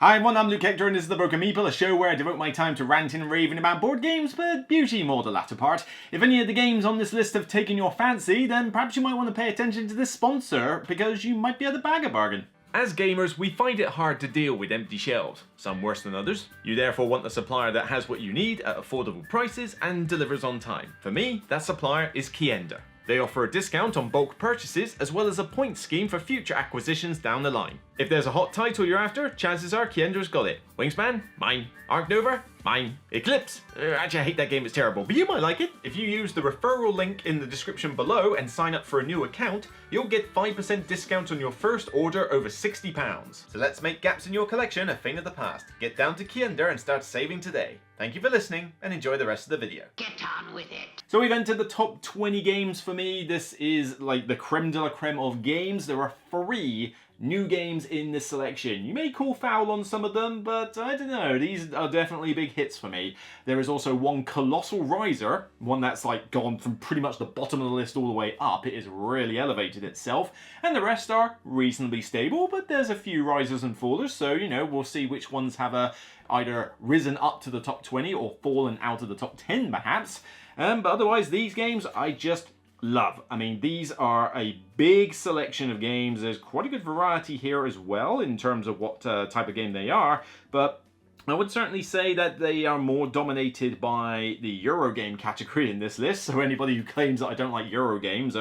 Hi everyone, I'm Luke Hector and this is the Broken Meeple, a show where I devote my time to ranting and raving about board games, but usually more the latter part. If any of the games on this list have taken your fancy, then perhaps you might want to pay attention to this sponsor, because you might be able to bag a bargain. As gamers, we find it hard to deal with empty shelves, some worse than others. You therefore want a supplier that has what you need at affordable prices and delivers on time. For me, that supplier is KIENDA. They offer a discount on bulk purchases as well as a point scheme for future acquisitions down the line. If there's a hot title you're after, chances are KIENDA's got it. Wingspan? Mine. Arc Nova? Mine. Eclipse? Actually I hate that game, it's terrible, but you might like it. If you use the referral link in the description below and sign up for a new account, you'll get 5% discount on your first order over £60. So let's make gaps in your collection a thing of the past. Get down to KIENDA and start saving today. Thank you for listening and enjoy the rest of the video. Get on with it. So we've entered the top 20 games for me. This is like the creme de la creme of games. There are 3 new games in this selection. You may call foul on some of them, but I don't know, these are definitely big hits for me. There is also one colossal riser, one that's like gone from pretty much the bottom of the list all the way up. It has really elevated itself, and the rest are reasonably stable, but there's a few risers and fallers, so you know, we'll see which ones have either risen up to the top 20 or fallen out of the top 10 perhaps. But otherwise, these games I just love. I mean, these are a big selection of games. There's quite a good variety here as well in terms of what type of game they are, but I would certainly say that they are more dominated by the Eurogame category in this list, so anybody who claims that I don't like Eurogames,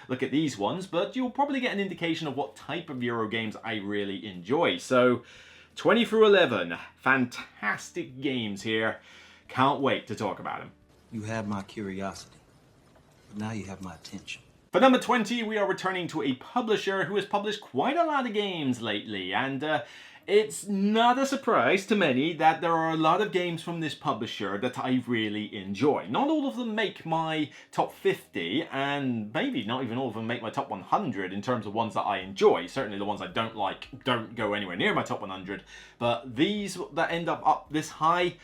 look at these ones, but you'll probably get an indication of what type of Eurogames I really enjoy. So 20 through 11, fantastic games here. Can't wait to talk about them. You have my curiosity. Now you have my attention. For number 20, we are returning to a publisher who has published quite a lot of games lately, and it's not a surprise to many that there are a lot of games from this publisher that I really enjoy. Not all of them make my top 50, and maybe not even all of them make my top 100 in terms of ones that I enjoy. Certainly the ones I don't like don't go anywhere near my top 100, but these that end up this high,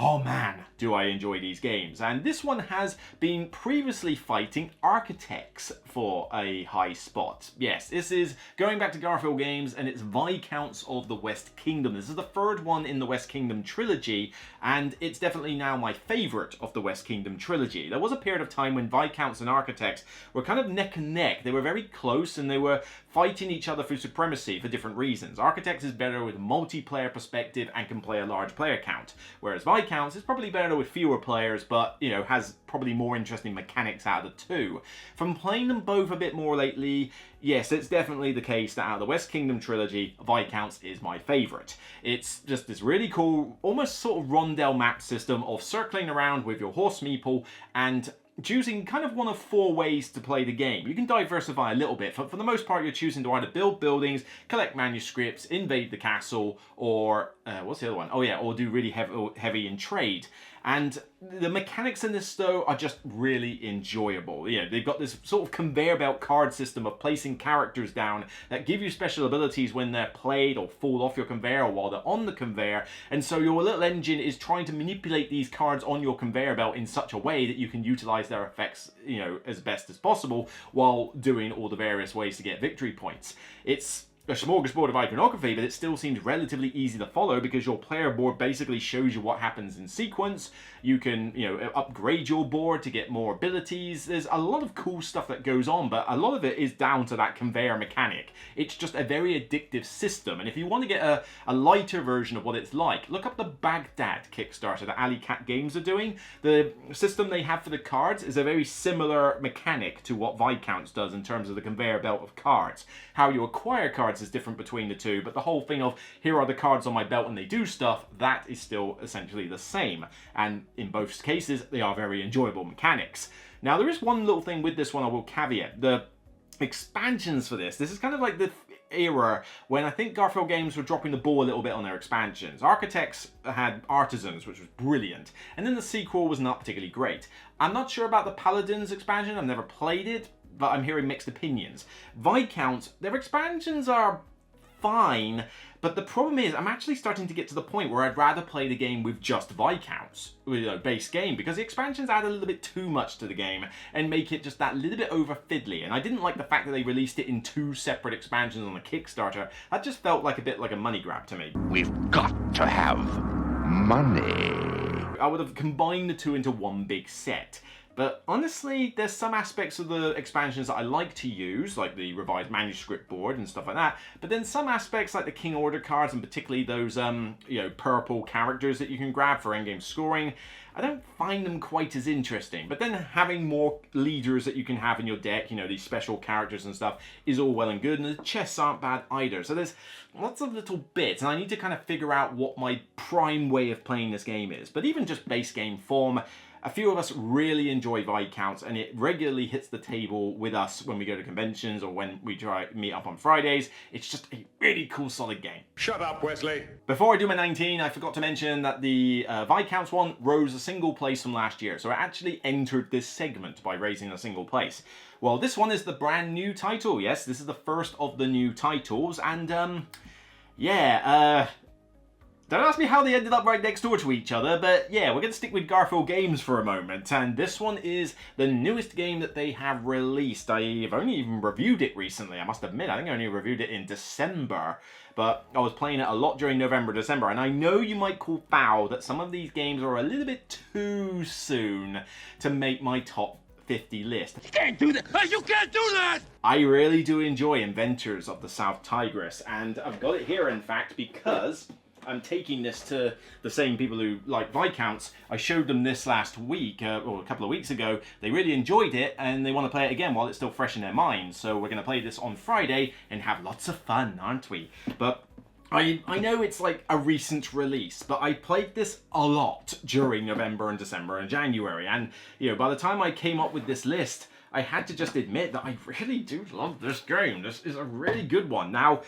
oh man, do I enjoy these games. And this one has been previously fighting Architects for a high spot. Yes, this is going back to Garfield Games and it's Viscounts of the West Kingdom. This is the 3rd one in the West Kingdom trilogy, and it's definitely now my favourite of the West Kingdom trilogy. There was a period of time when Viscounts and Architects were kind of neck and neck. They were very close and they were fighting each other for supremacy for different reasons. Architects is better with multiplayer perspective and can play a large player count, whereas Viscounts is probably better with fewer players, but you know, has probably more interesting mechanics out of the two. From playing them both a bit more lately, yes, it's definitely the case that out of the West Kingdom trilogy, Viscounts is my favourite. It's just this really cool, almost sort of rondel map system of circling around with your horse Meeple and choosing kind of one of 4 ways to play the game. You can diversify a little bit. For the most part, you're choosing to either build buildings, collect manuscripts, invade the castle, or what's the other one? Oh yeah, or do really heavy in trade. And the mechanics in this though are just really enjoyable. You know, they've got this sort of conveyor belt card system of placing characters down that give you special abilities when they're played or fall off your conveyor or while they're on the conveyor. And so your little engine is trying to manipulate these cards on your conveyor belt in such a way that you can utilize their effects, you know, as best as possible while doing all the various ways to get victory points. It's a smorgasbord of iconography, but it still seems relatively easy to follow because your player board basically shows you what happens in sequence. You can, you know, upgrade your board to get more abilities. There's a lot of cool stuff that goes on, but a lot of it is down to that conveyor mechanic. It's just a very addictive system, and if you want to get a lighter version of what it's like, look up the Baghdad Kickstarter that Alley Cat Games are doing. The system they have for the cards is a very similar mechanic to what Viscounts does in terms of the conveyor belt of cards. How you acquire cards is different between the two, but the whole thing of here are the cards on my belt and they do stuff, that is still essentially the same. And in both cases, they are very enjoyable mechanics. Now, there is one little thing with this one I will caveat. The expansions for this is kind of like the era when I think Garfield Games were dropping the ball a little bit on their expansions. Architects had Artisans, which was brilliant, and then the sequel was not particularly great. I'm not sure about the Paladins expansion, I've never played it, but I'm hearing mixed opinions. Viscounts, their expansions are fine, but the problem is I'm actually starting to get to the point where I'd rather play the game with just Viscounts, base game, because the expansions add a little bit too much to the game and make it just that little bit over fiddly. And I didn't like the fact that they released it in 2 separate expansions on the Kickstarter. That just felt like a bit like a money grab to me. We've got to have money. I would have combined the 2 into one big set. But honestly, there's some aspects of the expansions that I like to use, like the revised manuscript board and stuff like that. But then some aspects, like the King Order cards, and particularly those, purple characters that you can grab for endgame scoring, I don't find them quite as interesting. But then having more leaders that you can have in your deck, these special characters and stuff, is all well and good. And the chests aren't bad either. So there's lots of little bits, and I need to kind of figure out what my prime way of playing this game is. But even just base game form, a few of us really enjoy Viscounts, and it regularly hits the table with us when we go to conventions or when we try meet up on Fridays. It's just a really cool, solid game. Shut up, Wesley. Before I do my 19, I forgot to mention that the Viscounts one rose a single place from last year, so it actually entered this segment by raising a single place. Well, this one is the brand new title. Yes, this is the first of the new titles, and don't ask me how they ended up right next door to each other, but yeah, we're going to stick with Garfield Games for a moment, and this one is the newest game that they have released. I've only even reviewed it recently, I must admit. I think I only reviewed it in December, but I was playing it a lot during November, December, and I know you might call foul that some of these games are a little bit too soon to make my top 50 list. You can't do that! Hey, you can't do that! I really do enjoy Inventors of the South Tigris, and I've got it here, in fact, because I'm taking this to the same people who like Viscounts. I showed them this last week, or a couple of weeks ago. They really enjoyed it, and they want to play it again while it's still fresh in their minds. So we're going to play this on Friday and have lots of fun, aren't we? But I know it's like a recent release, but I played this a lot during November and December and January. And, by the time I came up with this list, I had to just admit that I really do love this game. This is a really good one. Now,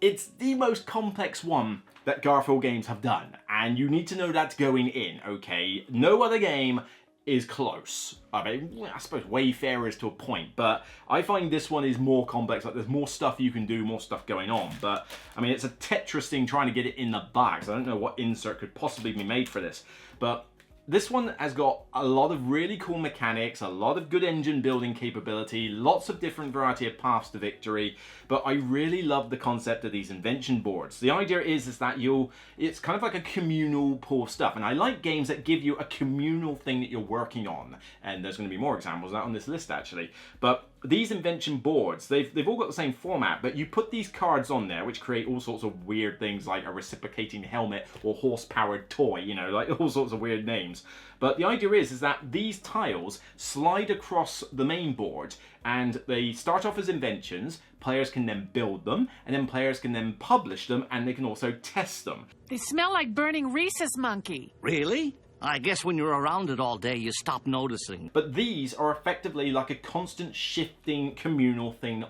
it's the most complex one that Garfield Games have done, and you need to know that going in, okay? No other game is close. I mean, I suppose Wayfarer is to a point, but I find this one is more complex. Like, there's more stuff you can do, more stuff going on. But, I mean, it's a Tetris thing trying to get it in the bag, so I don't know what insert could possibly be made for this. But this one has got a lot of really cool mechanics, a lot of good engine building capability, lots of different variety of paths to victory, but I really love the concept of these invention boards. The idea is that it's kind of like a communal pool of stuff, and I like games that give you a communal thing that you're working on, and there's going to be more examples of that on this list actually. But these invention boards, they've all got the same format, but you put these cards on there which create all sorts of weird things like a reciprocating helmet or horse-powered toy, like all sorts of weird names. But the idea is that these tiles slide across the main board, and they start off as inventions. Players can then build them, and then players can then publish them, and they can also test them. They smell like burning rhesus monkey. Really? I guess when you're around it all day, you stop noticing. But these are effectively like a constant shifting communal thing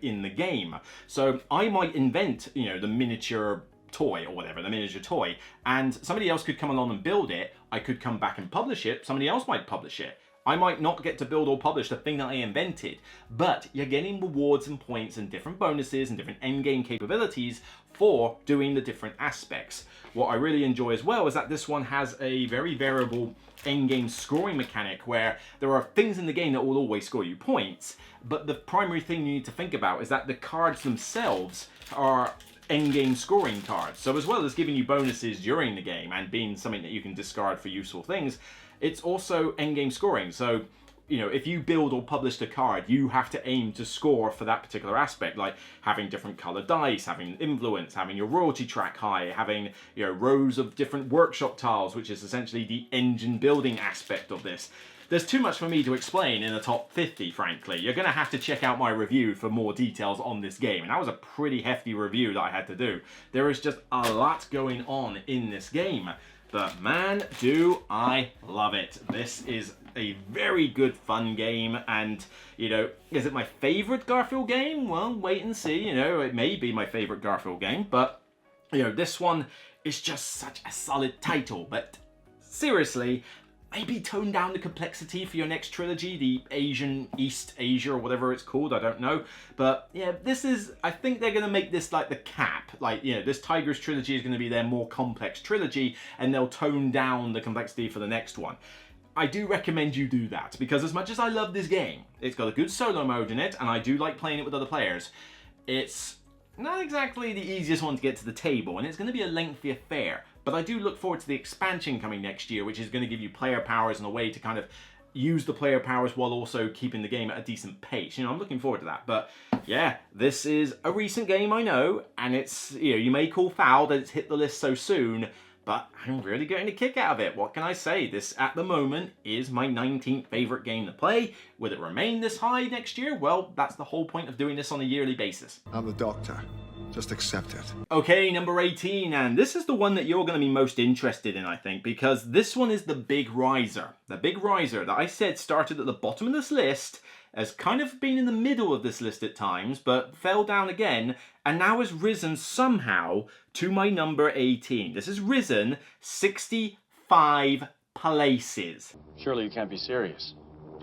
in the game. So I might invent, the miniature toy or whatever, the miniature toy, and somebody else could come along and build it. I could come back and publish it. Somebody else might publish it. I might not get to build or publish the thing that I invented, but you're getting rewards and points and different bonuses and different endgame capabilities for doing the different aspects. What I really enjoy as well is that this one has a very variable endgame scoring mechanic where there are things in the game that will always score you points, but the primary thing you need to think about is that the cards themselves are endgame scoring cards. So as well as giving you bonuses during the game and being something that you can discard for useful things, it's also endgame scoring. So, if you build or publish the card, you have to aim to score for that particular aspect, like having different colored dice, having influence, having your royalty track high, having, rows of different workshop tiles, which is essentially the engine building aspect of this. There's too much for me to explain in the top 50, frankly. You're going to have to check out my review for more details on this game, and that was a pretty hefty review that I had to do. There is just a lot going on in this game. But man, do I love it. This is a very good fun game, and, is it my favorite Garfield game? Well, wait and see, it may be my favorite Garfield game, but, this one is just such a solid title. But seriously, maybe tone down the complexity for your next trilogy, the Asian East Asia or whatever it's called, I don't know. But yeah, this is, I think they're going to make this like the cap. Like, you know, this Tiger's trilogy is going to be their more complex trilogy, and they'll tone down the complexity for the next one. I do recommend you do that, because as much as I love this game, it's got a good solo mode in it, and I do like playing it with other players, it's not exactly the easiest one to get to the table, and it's going to be a lengthy affair. But I do look forward to the expansion coming next year, which is going to give you player powers and a way to kind of use the player powers while also keeping the game at a decent pace. You know, I'm looking forward to that. But yeah, this is a recent game, I know, and it's, you know, you may call foul that it's hit the list so soon, but I'm really getting a kick out of it. What can I say? This, at the moment, is my 19th favourite game to play. Will it remain this high next year? Well, that's the whole point of doing this on a yearly basis. I'm the doctor. Just accept it. Okay, number 18, and this is the one that you're going to be most interested in, I think, because this one is the Big Riser. The Big Riser that I said started at the bottom of this list, has kind of been in the middle of this list at times, but fell down again, and now has risen somehow to my number 18. This has risen 65 places. Surely you can't be serious.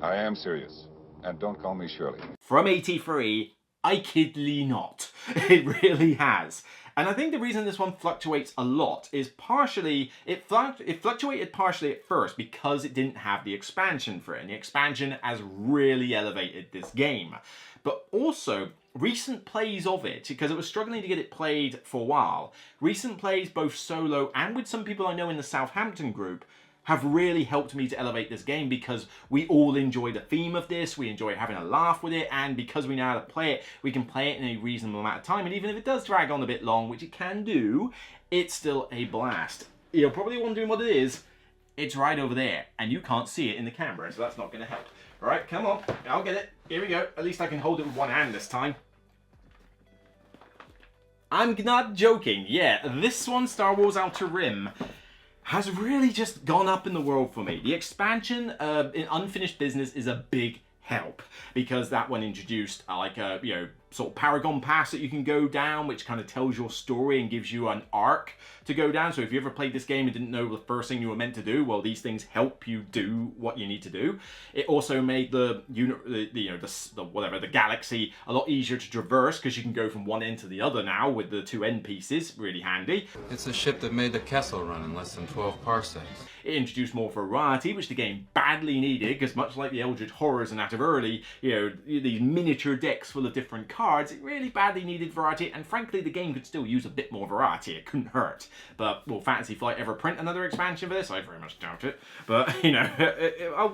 I am serious. And don't call me Shirley. From 83, I kidly not. It really has. And I think the reason this one fluctuates a lot is partially, it fluctuated partially at first because it didn't have the expansion for it. And the expansion has really elevated this game. But also, recent plays of it, because it was struggling to get it played for a while, recent plays both solo and with some people I know in the Southampton group, have really helped me to elevate this game, because we all enjoy the theme of this, we enjoy having a laugh with it, and because we know how to play it, we can play it in a reasonable amount of time, and even if it does drag on a bit long, which it can do, it's still a blast. You're probably wondering what it is. It's right over there, and you can't see it in the camera, so that's not going to help. Alright, come on, I'll get it. Here we go. At least I can hold it with one hand this time. I'm not joking. Yeah, this one, Star Wars Outer Rim, has really just gone up in the world for me. The expansion in Unfinished Business is a big help, because that one introduced like a, you know, sort of Paragon Pass that you can go down, which kind of tells your story and gives you an arc to go down. So if you ever played this game and didn't know the first thing you were meant to do, well, these things help you do what you need to do. It also made the galaxy a lot easier to traverse, because you can go from one end to the other now with the two end pieces. Really handy. It's a ship that made the Kessel run in less than 12 parsecs. It introduced more variety, which the game badly needed, because much like the Eldritch Horrors and out of early, you know, these miniature decks full of different cards, it really badly needed variety, and frankly the game could still use a bit more variety. It couldn't hurt. But will Fantasy Flight ever print another expansion for this? I very much doubt it. But, you know,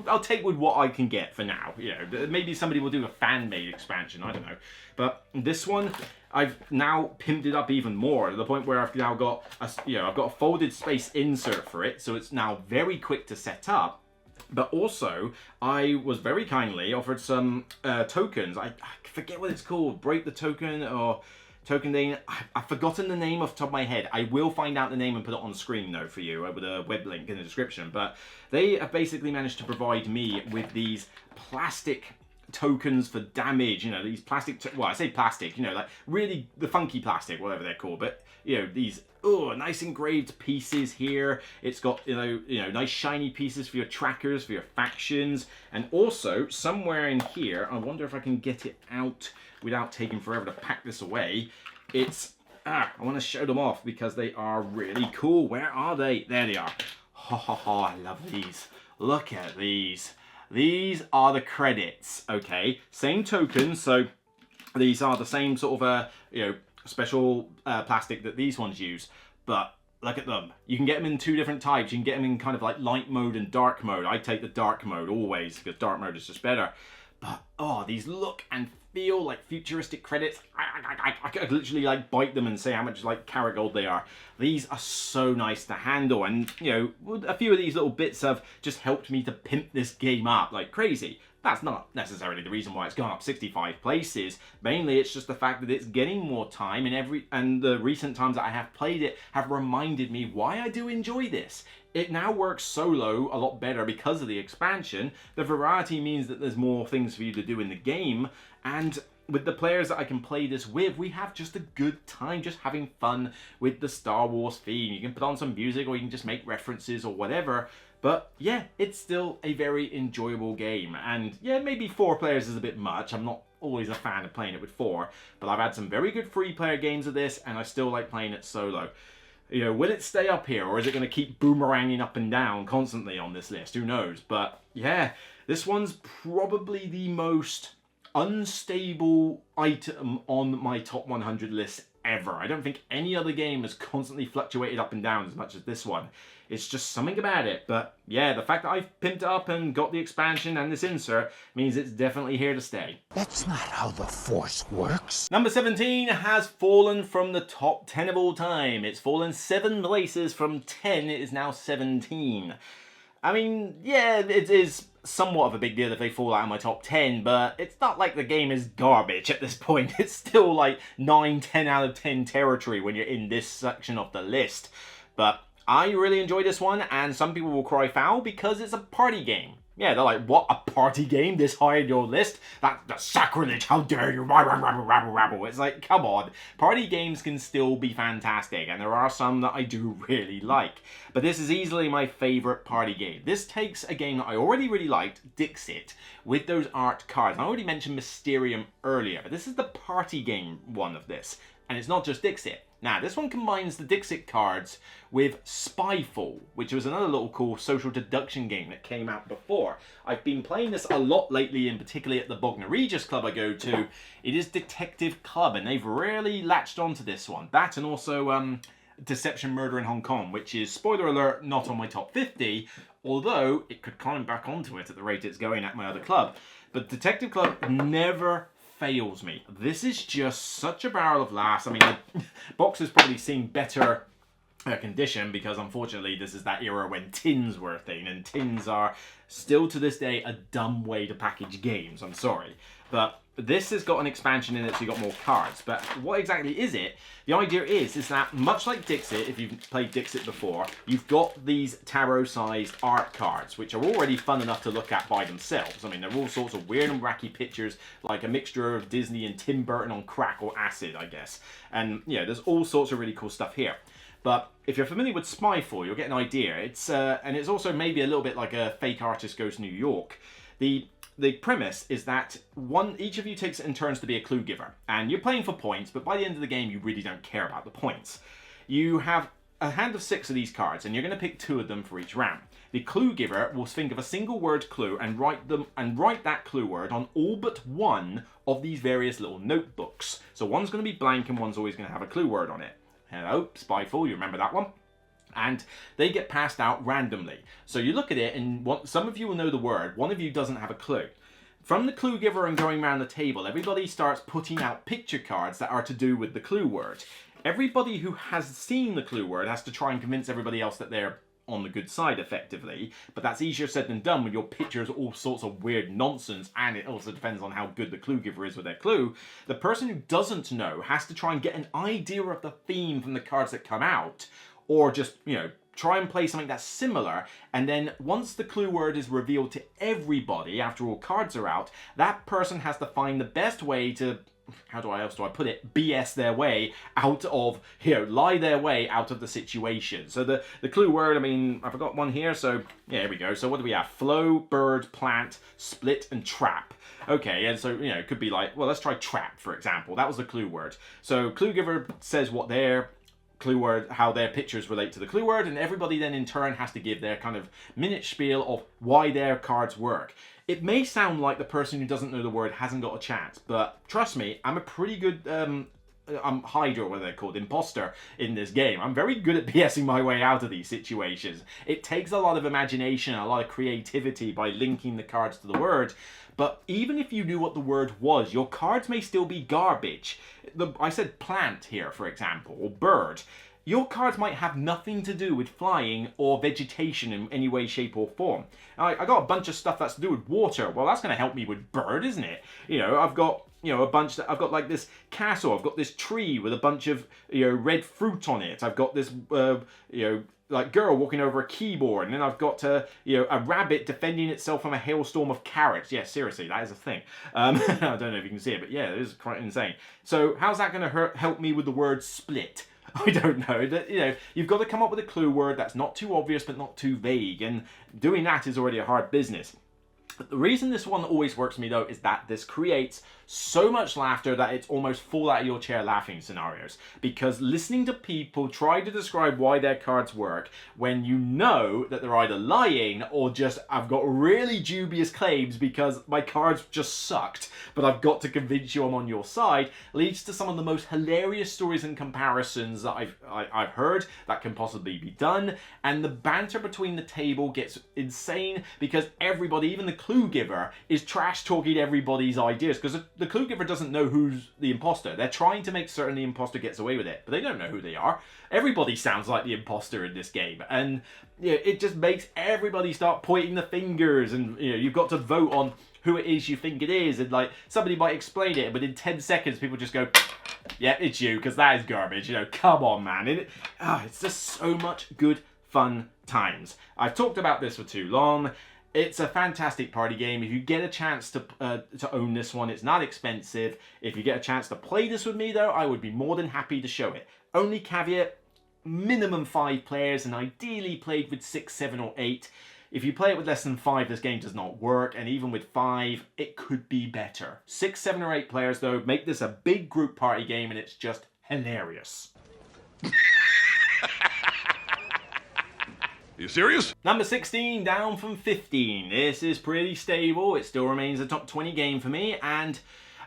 I'll take with what I can get for now. You know, maybe somebody will do a fan-made expansion, I don't know. But this one, I've now pimped it up even more, to the point where I've now got I've got a folded space insert for it, so it's now very quick to set up. But also, I was very kindly offered some tokens. I forget what it's called, break the token or token name. I've forgotten the name off the top of my head. I will find out the name and put it on the screen though for you with a web link in the description. But they have basically managed to provide me with these plastic tokens for damage, you know, these plastic, well, I say plastic, you know, like really the funky plastic, whatever they're called, but, you know, these, nice engraved pieces here. It's got, you know, nice shiny pieces for your trackers, for your factions, and also, somewhere in here, I wonder if I can get it out without taking forever to pack this away, it's, I want to show them off, because they are really cool. Where are they? There they are. Ha ha ha, I love these. Look at these. These are the credits, okay? Same tokens, so these are the same sort of, special plastic that these ones use, but look at them. You can get them in two different types. You can get them in kind of like light mode and dark mode. I take the dark mode always, because dark mode is just better. But, these look and feel like futuristic credits. I could literally like bite them and say how much like carat gold they are. These are so nice to handle, and you know, a few of these little bits have just helped me to pimp this game up like crazy. That's not necessarily the reason why it's gone up 65 places. Mainly it's just the fact that it's getting more time, and the recent times that I have played it have reminded me why I do enjoy this. It now works solo a lot better because of the expansion. The variety means that there's more things for you to do in the game, and with the players that I can play this with, we have just a good time just having fun with the Star Wars theme. You can put on some music, or you can just make references or whatever, But yeah, it's still a very enjoyable game. And yeah, maybe 4 players is a bit much. I'm not always a fan of playing it with 4, but I've had some very good 3-player games of this, and I still like playing it solo. You know, will it stay up here, or is it going to keep boomeranging up and down constantly on this list? Who knows? But yeah, this one's probably the most unstable item on my top 100 list ever. I don't think any other game has constantly fluctuated up and down as much as this one. It's just something about it. But yeah, the fact that I've pimped it up and got the expansion and this insert means it's definitely here to stay. That's not how the Force works. Number 17 has fallen from the top 10 of all time. It's fallen 7 places from 10. It is now 17. I mean, yeah, it is somewhat of a big deal if they fall out of my top 10, but it's not like the game is garbage at this point. It's still like 9, 10 out of 10 territory when you're in this section of the list. But I really enjoy this one, and some people will cry foul because it's a party game. Yeah, they're like, what, a party game this high in your list? That's sacrilege, how dare you, rabble. It's like, come on. Party games can still be fantastic, and there are some that I do really like. But this is easily my favourite party game. This takes a game that I already really liked, Dixit, with those art cards. I already mentioned Mysterium earlier, but this is the party game one of this. And it's not just Dixit. Now, this one combines the Dixit cards with Spyfall, which was another little cool social deduction game that came out before. I've been playing this a lot lately, and particularly at the Bognor Regis club I go to. It is Detective Club, and they've really latched onto this one. That and also Deception Murder in Hong Kong, which is, spoiler alert, not on my top 50, although it could climb back onto it at the rate it's going at my other club. But Detective Club never fails me. This is just such a barrel of laughs. I mean, the box has probably seen better condition because unfortunately this is that era when tins were a thing, and tins are still to this day a dumb way to package games. I'm sorry. But this has got an expansion in it, so you've got more cards. But what exactly is it? The idea is that much like Dixit, if you've played Dixit before, you've got these tarot-sized art cards, which are already fun enough to look at by themselves. I mean, they're all sorts of weird and wacky pictures, like a mixture of Disney and Tim Burton on crack or acid, I guess. And, you know, there's all sorts of really cool stuff here. But if you're familiar with Spyfall, you'll get an idea. It's and it's also maybe a little bit like a Fake Artist Goes to New York. The premise is that each of you takes it in turns to be a clue giver. And you're playing for points, but by the end of the game, you really don't care about the points. You have a hand of 6 of these cards, and you're going to pick 2 of them for each round. The clue giver will think of a single word clue and write that clue word on all but one of these various little notebooks. So one's going to be blank and one's always going to have a clue word on it. Hello, Spyfall, you remember that one? And they get passed out randomly. So you look at it, and some of you will know the word, one of you doesn't have a clue. From the clue giver and going around the table, everybody starts putting out picture cards that are to do with the clue word. Everybody who has seen the clue word has to try and convince everybody else that they're on the good side, effectively. But that's easier said than done when your picture is all sorts of weird nonsense, and it also depends on how good the clue giver is with their clue. The person who doesn't know has to try and get an idea of the theme from the cards that come out, or just, you know, try and play something that's similar, and then once the clue word is revealed to everybody after all cards are out, that person has to find the best way to, how else do I put it, BS their way out of, you know, lie their way out of the situation. So the clue word, I mean, I forgot one here, so yeah, here we go. So what do we have? Flow, bird, plant, split, and trap. Okay, and so, you know, it could be like, well, let's try trap, for example. That was the clue word. So clue giver says what their clue word, how their pictures relate to the clue word, and everybody then in turn has to give their kind of minute spiel of why their cards work. It may sound like the person who doesn't know the word hasn't got a chance, but trust me, I'm a pretty good hider, what they're called, imposter in this game. I'm very good at BSing my way out of these situations. It takes a lot of imagination, a lot of creativity by linking the cards to the word. But even if you knew what the word was, your cards may still be garbage. I said plant here, for example, or bird. Your cards might have nothing to do with flying or vegetation in any way, shape, or form. I got a bunch of stuff that's to do with water. Well, that's going to help me with bird, isn't it? You know, I've got, you know, I've got like this castle. I've got this tree with a bunch of, you know, red fruit on it. I've got this, you know, like girl walking over a keyboard, and then I've got you know, a rabbit defending itself from a hailstorm of carrots. Yeah, seriously, that is a thing. I don't know if you can see it, but yeah, it is quite insane. So how's that going to help me with the word split? I don't know. That, you know, you've got to come up with a clue word that's not too obvious but not too vague, and doing that is already a hard business. The reason this one always works for me though is that this creates so much laughter that it's almost fall out of your chair laughing scenarios, because listening to people try to describe why their cards work when you know that they're either lying or just I've got really dubious claims because my cards just sucked, but I've got to convince you I'm on your side, leads to some of the most hilarious stories and comparisons that I've heard that can possibly be done, and the banter between the table gets insane because everybody, even the clue giver, is trash talking everybody's ideas, because the clue giver doesn't know who's the imposter. They're trying to make certain the imposter gets away with it, but they don't know who they are. Everybody sounds like the imposter in this game, and you know, it just makes everybody start pointing the fingers, and you know, you've got to vote on who it is you think it is, and like somebody might explain it, but in 10 seconds people just go, yeah, it's you, because that is garbage. You know, come on, man. It's just so much good fun times. I've talked about this for too long. It's a fantastic party game. If you get a chance to own this one, it's not expensive. If you get a chance to play this with me though, I would be more than happy to show it. Only caveat, minimum 5 players, and ideally played with 6, 7 or 8. If you play it with less than 5, this game does not work, and even with 5, it could be better. 6, 7 or 8 players though, make this a big group party game, and it's just hilarious. You serious? Number 16, down from 15. This is pretty stable. It still remains a top 20 game for me, and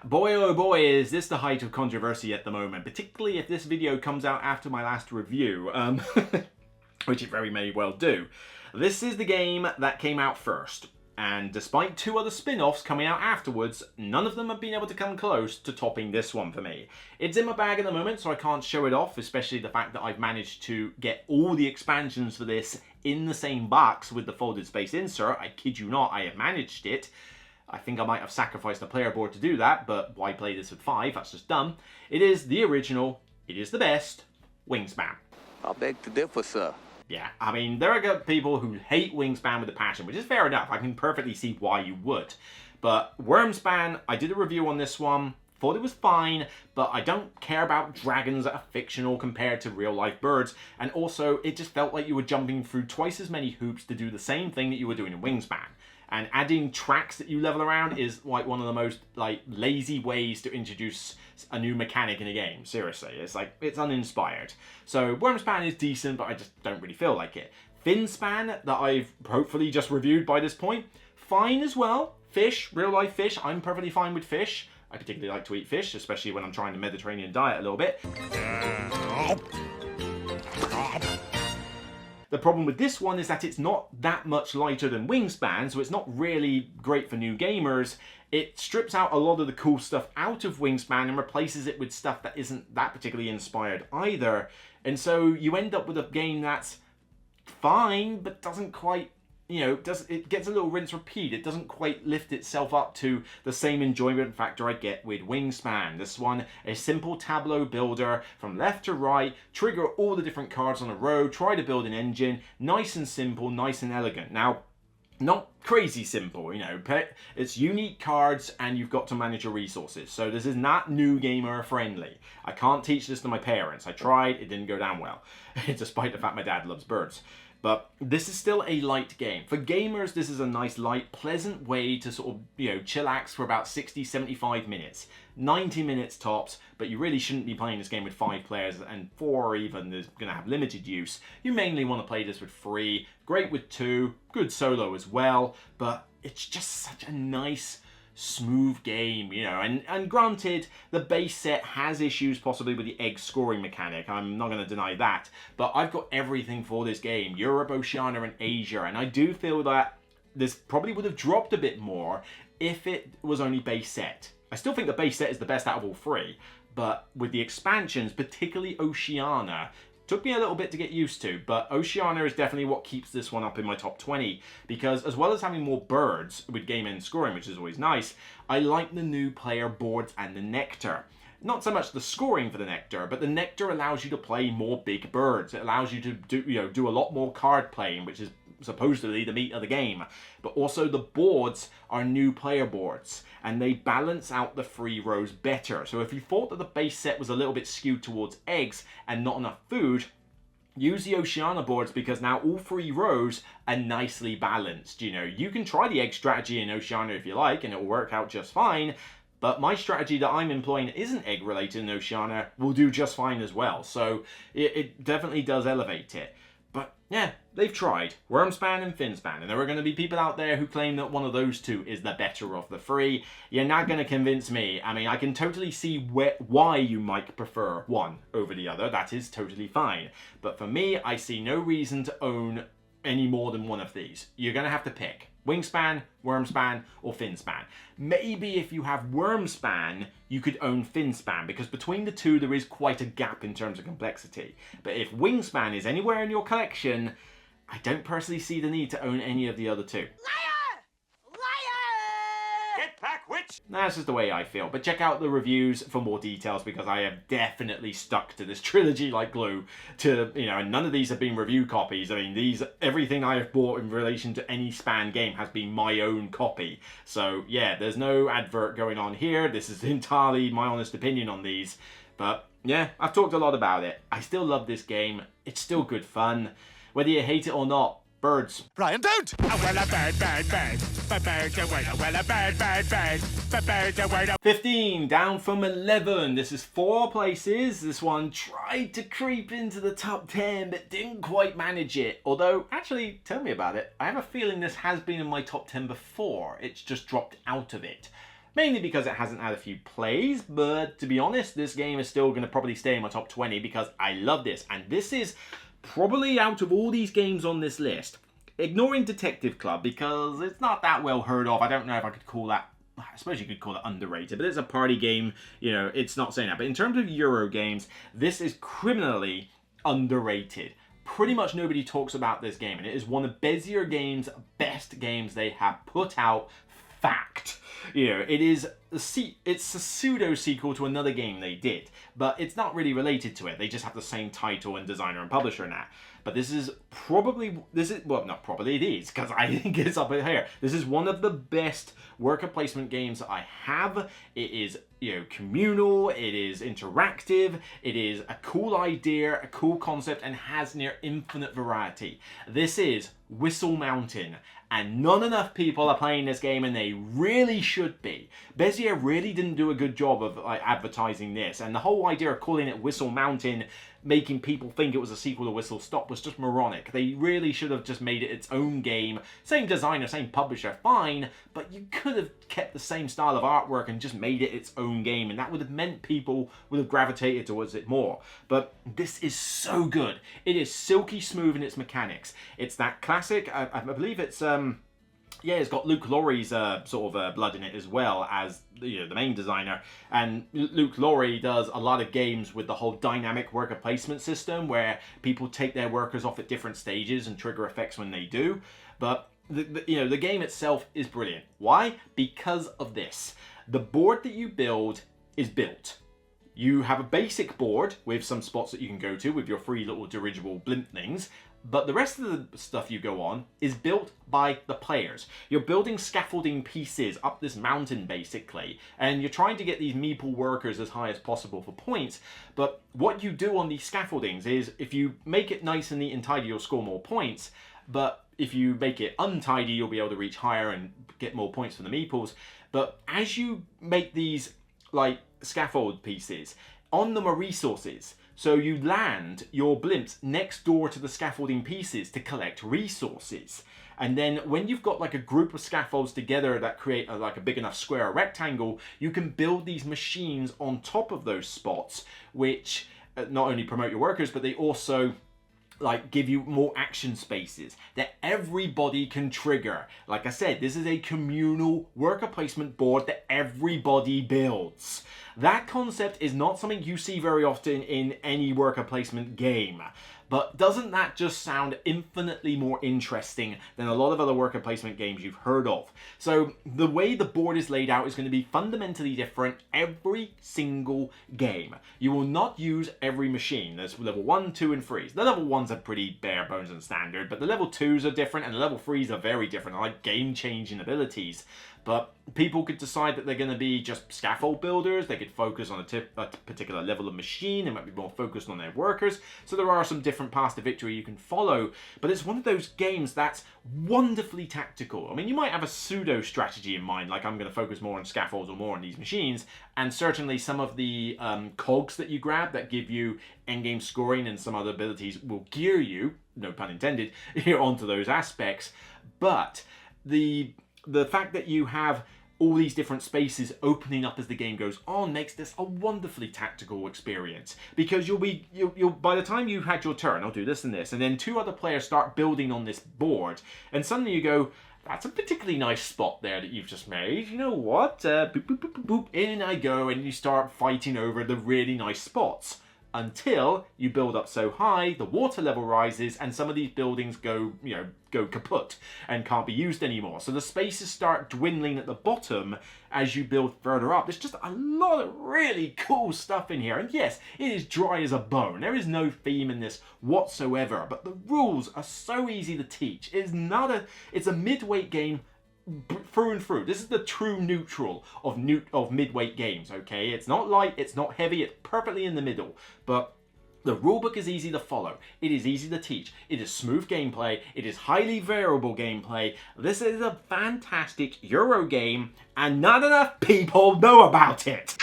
boy oh boy is this the height of controversy at the moment, particularly if this video comes out after my last review, which it very may well do. This is the game that came out first, and despite 2 other spin-offs coming out afterwards, none of them have been able to come close to topping this one for me. It's in my bag at the moment, so I can't show it off, especially the fact that I've managed to get all the expansions for this in the same box with the folded space insert. I kid you not, I have managed it. I think I might have sacrificed the player board to do that, but why play this with 5? That's just dumb. It is the original, it is the best, Wingspan. I beg to differ, sir. Yeah, I mean, there are people who hate Wingspan with a passion, which is fair enough. I can perfectly see why you would. But Wormspan, I did a review on this one, thought it was fine, but I don't care about dragons that are fictional compared to real-life birds, and also, it just felt like you were jumping through twice as many hoops to do the same thing that you were doing in Wingspan. And adding tracks that you level around is like one of the most like lazy ways to introduce a new mechanic in a game. Seriously, it's like, it's uninspired. So Wormspan is decent, but I just don't really feel like it. Finspan, that I've hopefully just reviewed by this point, fine as well. Fish, real life fish, I'm perfectly fine with fish. I particularly like to eat fish, especially when I'm trying the Mediterranean diet a little bit. The problem with this one is that it's not that much lighter than Wingspan, so it's not really great for new gamers. It strips out a lot of the cool stuff out of Wingspan and replaces it with stuff that isn't that particularly inspired either. And so you end up with a game that's fine, but doesn't quite, you know, it gets a little rinse repeat. It doesn't quite lift itself up to the same enjoyment factor I get with Wingspan. This one, a simple tableau builder from left to right, trigger all the different cards on a row, try to build an engine, nice and simple, nice and elegant. Now, not crazy simple, you know, it's unique cards and you've got to manage your resources. So this is not new gamer friendly. I can't teach this to my parents. I tried, it didn't go down well, despite the fact my dad loves birds. But this is still a light game. For gamers, this is a nice, light, pleasant way to sort of, you know, chillax for about 60, 75 minutes. 90 minutes tops, but you really shouldn't be playing this game with 5 players, and 4 even is going to have limited use. You mainly want to play this with 3, great with 2, good solo as well, but it's just such a nice, smooth game, you know, and granted, the base set has issues possibly with the egg scoring mechanic, I'm not going to deny that, but I've got everything for this game, Europe, Oceania and Asia, and I do feel that this probably would have dropped a bit more if it was only base set. I still think the base set is the best out of all 3, but with the expansions, particularly Oceania, took me a little bit to get used to, but Oceania is definitely what keeps this one up in my top 20, because as well as having more birds with game end scoring, which is always nice, I like the new player boards and the nectar. Not so much the scoring for the nectar, but the nectar allows you to play more big birds. It allows you to do a lot more card playing, which is supposedly the meat of the game. But also the boards are new player boards, and they balance out the free rows better. So if you thought that the base set was a little bit skewed towards eggs and not enough food, use the Oceania boards, because now all 3 rows are nicely balanced. You know, you can try the egg strategy in Oceania if you like, and it will work out just fine. But my strategy that I'm employing isn't egg related in Oceania, will do just fine as well. So it definitely does elevate it. But yeah, they've tried Wormspan and Finspan, and there are going to be people out there who claim that one of those two is the better of the 3. You're not going to convince me. I mean, I can totally see why you might prefer one over the other. That is totally fine. But for me, I see no reason to own any more than one of these. You're going to have to pick Wingspan, Wormspan, or Finspan. Maybe if you have Wormspan, you could own Finspan, because between the two there is quite a gap in terms of complexity. But if Wingspan is anywhere in your collection, I don't personally see the need to own any of the other two. That's just the way I feel. But check out the reviews for more details, because I have definitely stuck to this trilogy like glue. And none of these have been review copies. I mean, everything I have bought in relation to any Span game has been my own copy. So yeah, there's no advert going on here. This is entirely my honest opinion on these. But yeah, I've talked a lot about it. I still love this game. It's still good fun. Whether you hate it or not, birds. Brian, don't! 15, down from 11. This is 4 places. This one tried to creep into the top 10, but didn't quite manage it. Although, actually, tell me about it. I have a feeling this has been in my top 10 before. It's just dropped out of it. Mainly because it hasn't had a few plays, but to be honest, this game is still going to probably stay in my top 20 because I love this. And this is probably, out of all these games on this list, ignoring Detective Club because it's not that well heard of. I don't know if I could call that, I suppose you could call it underrated, but it's a party game, you know, it's not saying that. But in terms of Euro games, this is criminally underrated. Pretty much nobody talks about this game, and it is one of Bezier Games' best games they have put out. Fact. You know, it's a pseudo sequel to another game they did, but it's not really related to it. They just have the same title and designer and publisher now. But it is, because I think it's up here. This is one of the best worker placement games I have. It is, you know, communal, it is interactive, it is a cool idea, a cool concept, and has near infinite variety. This is Whistle Mountain, and not enough people are playing this game, and they really should be. Bezier really didn't do a good job of advertising this, and the whole idea of calling it Whistle Mountain, making people think it was a sequel to Whistle Stop, was just moronic. They really should have just made it its own game. Same designer, same publisher, fine, but you could have kept the same style of artwork and just made it its own game, and that would have meant people would have gravitated towards it more. But this is so good. It is silky smooth in its mechanics. It's that classic, I believe it's yeah, it's got Luke Laurie's sort of blood in it as well as the main designer. And Luke Laurie does a lot of games with the whole dynamic worker placement system where people take their workers off at different stages and trigger effects when they do. But the game itself is brilliant. Why? Because of this. The board that you build is built. You have a basic board with some spots that you can go to with your free little dirigible blimp things. But the rest of the stuff you go on is built by the players. You're building scaffolding pieces up this mountain, basically, and you're trying to get these Meeple workers as high as possible for points. But what you do on these scaffoldings is, if you make it nice and neat and tidy, you'll score more points. But if you make it untidy, you'll be able to reach higher and get more points from the Meeples. But as you make these, like, scaffold pieces, on them are resources. So you land your blimps next door to the scaffolding pieces to collect resources. And then when you've got like a group of scaffolds together that create like a big enough square or rectangle, you can build these machines on top of those spots, which not only promote your workers, but they also like give you more action spaces that everybody can trigger. Like I said, this is a communal worker placement board that everybody builds. That concept is not something you see very often in any worker placement game. But doesn't that just sound infinitely more interesting than a lot of other worker placement games you've heard of? So the way the board is laid out is going to be fundamentally different every single game. You will not use every machine. There's level 1, 2, and 3. The level 1 1s are pretty bare bones and standard, but the level 2s are different and the level 3s are very different, like game-changing abilities. But people could decide that they're going to be just scaffold builders. They could focus on a particular level of machine. They might be more focused on their workers. So there are some different paths to victory you can follow. But it's one of those games that's wonderfully tactical. I mean, you might have a pseudo strategy in mind, like I'm going to focus more on scaffolds or more on these machines. And certainly some of the cogs that you grab that give you endgame scoring and some other abilities will gear you, no pun intended, onto those aspects. But the fact that you have all these different spaces opening up as the game goes on makes this a wonderfully tactical experience, because you'll by the time you've had your turn, I'll do this and this, and then 2 other players start building on this board, and suddenly you go, that's a particularly nice spot there that you've just made. You know what? Boop, boop, boop, boop, boop, in I go, and you start fighting over the really nice spots. Until you build up so high, the water level rises, and some of these buildings go kaput and can't be used anymore. So the spaces start dwindling at the bottom as you build further up. There's just a lot of really cool stuff in here. And yes, it is dry as a bone. There is no theme in this whatsoever, but the rules are so easy to teach. It's a midweight game through and through. This is the true neutral of midweight games, okay? It's not light, it's not heavy, it's perfectly in the middle. But the rulebook is easy to follow. It is easy to teach. It is smooth gameplay. It is highly variable gameplay. This is a fantastic Euro game, and not enough people know about it.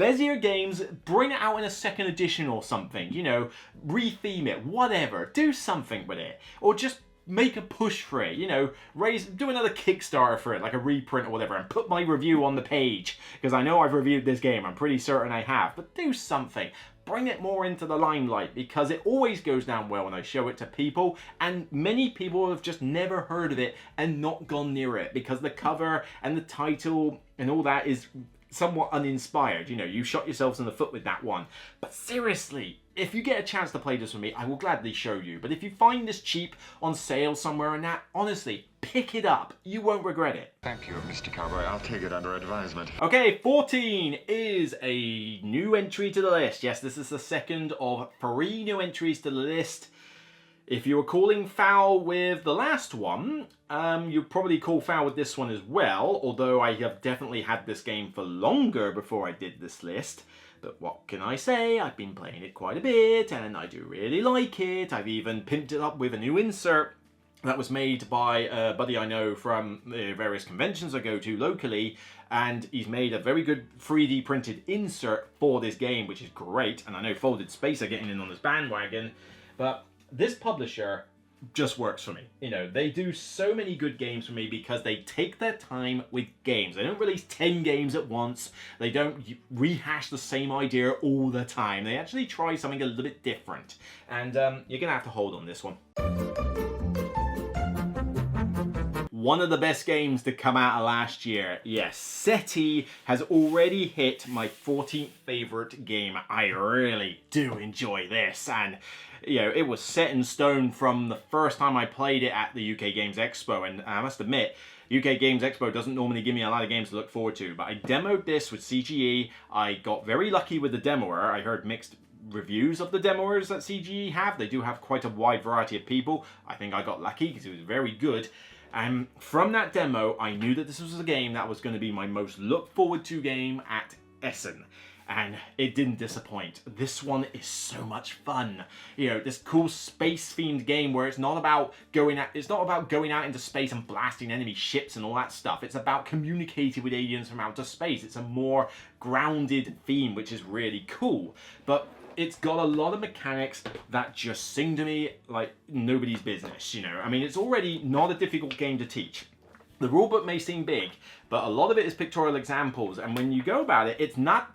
Bezier Games, bring it out in a 2nd edition or something, you know, retheme it, whatever. Do something with it. Or just make a push for it, you know, do another Kickstarter for it, like a reprint or whatever, and put my review on the page, because I know I've reviewed this game, I'm pretty certain I have, but do something. Bring it more into the limelight, because it always goes down well when I show it to people, and many people have just never heard of it and not gone near it, because the cover and the title and all that is somewhat uninspired. You know, you shot yourselves in the foot with that one. But seriously, if you get a chance to play this with me, I will gladly show you. But if you find this cheap on sale somewhere and that, honestly, pick it up. You won't regret it. Thank you, Mr. Cowboy. I'll take it under advisement. Okay, 14 is a new entry to the list. Yes, this is the 2nd of 3 new entries to the list. If you were calling foul with the last one, you'd probably call foul with this one as well, although I have definitely had this game for longer before I did this list. But what can I say? I've been playing it quite a bit, and I do really like it. I've even pimped it up with a new insert that was made by a buddy I know from the various conventions I go to locally, and he's made a very good 3D printed insert for this game, which is great. And I know Folded Space are getting in on this bandwagon, but this publisher just works for me. You know, they do so many good games for me because they take their time with games. They don't release 10 games at once. They don't rehash the same idea all the time. They actually try something a little bit different. And you're gonna have to hold on this one. One of the best games to come out of last year. Yes, SETI has already hit my 14th favorite game. I really do enjoy this, and you know, it was set in stone from the first time I played it at the UK Games Expo, and I must admit, UK Games Expo doesn't normally give me a lot of games to look forward to, but I demoed this with CGE. I got very lucky with the demoer. I heard mixed reviews of the demoers that CGE have. They do have quite a wide variety of people. I think I got lucky because it was very good. And from that demo, I knew that this was a game that was going to be my most look forward to game at Essen. And it didn't disappoint. This one is so much fun. You know, this cool space-themed game where it's not about going out into space and blasting enemy ships and all that stuff. It's about communicating with aliens from outer space. It's a more grounded theme, which is really cool. But it's got a lot of mechanics that just sing to me like nobody's business, you know. I mean, it's already not a difficult game to teach. The rulebook may seem big, but a lot of it is pictorial examples, and when you go about it, it's not,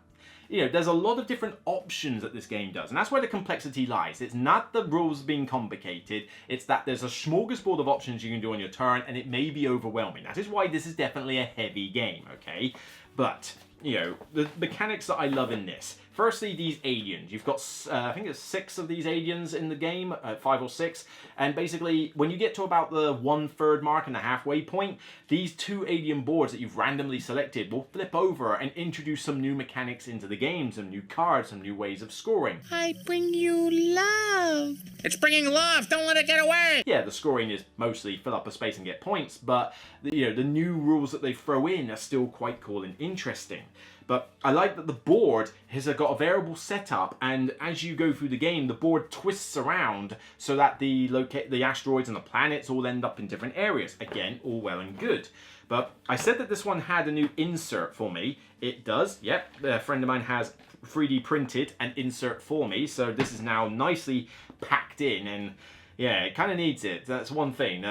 you know, there's a lot of different options that this game does, and that's where the complexity lies. It's not the rules being complicated, it's that there's a smorgasbord of options you can do on your turn, and it may be overwhelming. That is why this is definitely a heavy game, okay? But the mechanics that I love in this. Firstly, these aliens. You've got, I think it's 6 of these aliens in the game, 5 or 6. And basically, when you get to about the 1/3 mark and the halfway point, these 2 alien boards that you've randomly selected will flip over and introduce some new mechanics into the game, some new cards, some new ways of scoring. I bring you love. It's bringing love. Don't let it get away. Yeah, the scoring is mostly fill up a space and get points, but the new rules that they throw in are still quite cool and interesting. But I like that the board has got a variable setup, and as you go through the game, the board twists around so that the asteroids and the planets all end up in different areas. Again, all well and good. But I said that this one had a new insert for me. It does, yep. A friend of mine has 3D printed an insert for me, so this is now nicely packed in, and yeah, it kind of needs it. That's one thing.